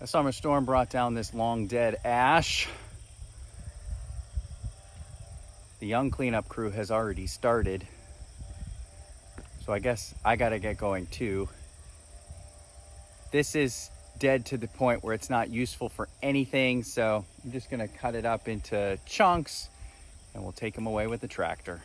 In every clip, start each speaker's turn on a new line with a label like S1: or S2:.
S1: A summer storm brought down this long dead ash. The young cleanup crew has already started, so I guess I gotta get going too. This is dead to the point where it's not useful for anything, so I'm just gonna cut it up into chunks and we'll take them away with the tractor.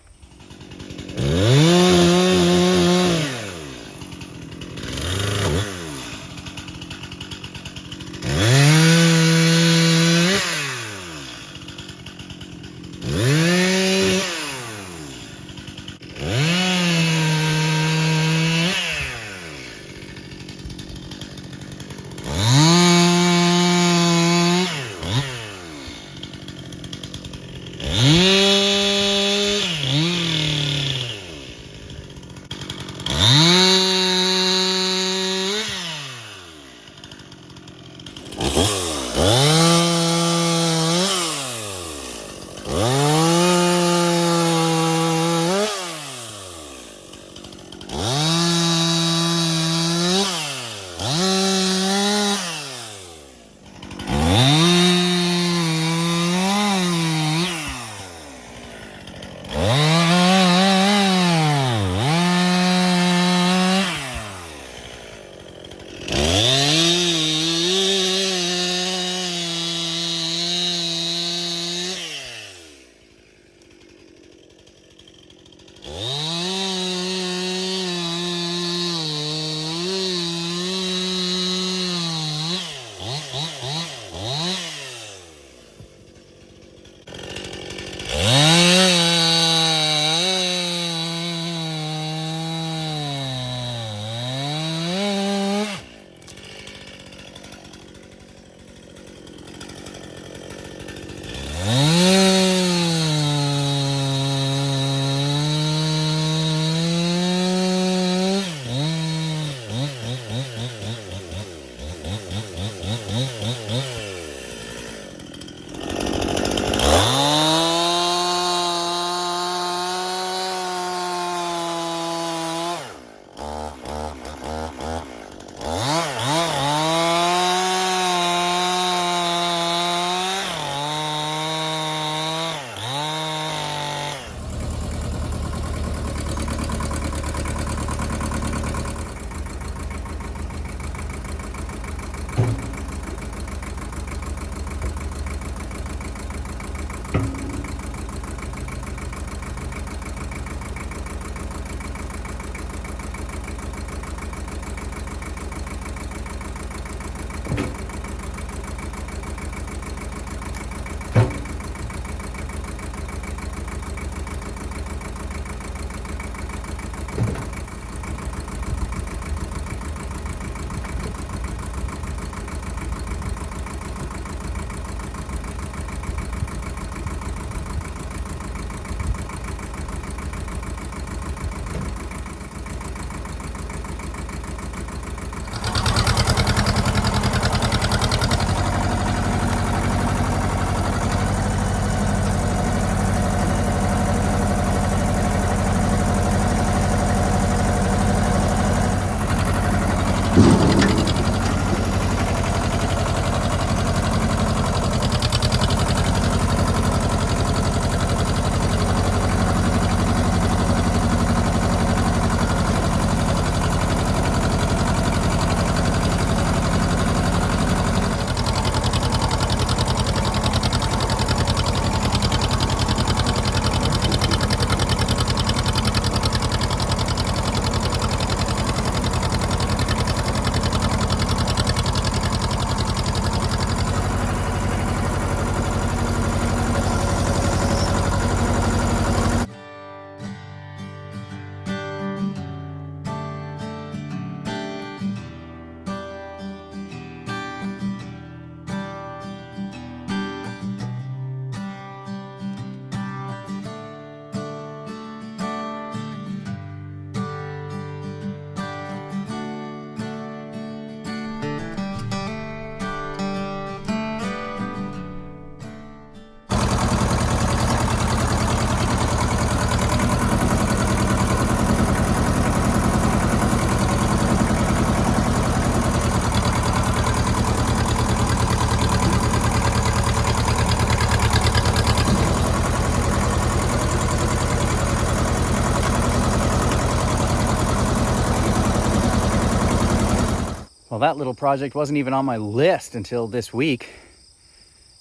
S1: Well, that little project wasn't even on my list until this week.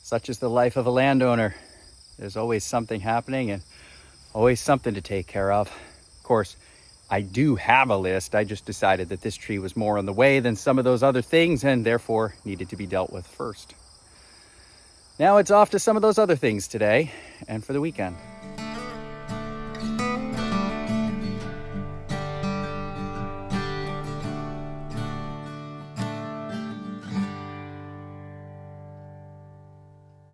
S1: Such is the life of a landowner. There's always something happening and always something to take care of. Of course, I do have a list. I just decided that this tree was more on the way than some of those other things and therefore needed to be dealt with first. Now it's off to some of those other things today and for the weekend.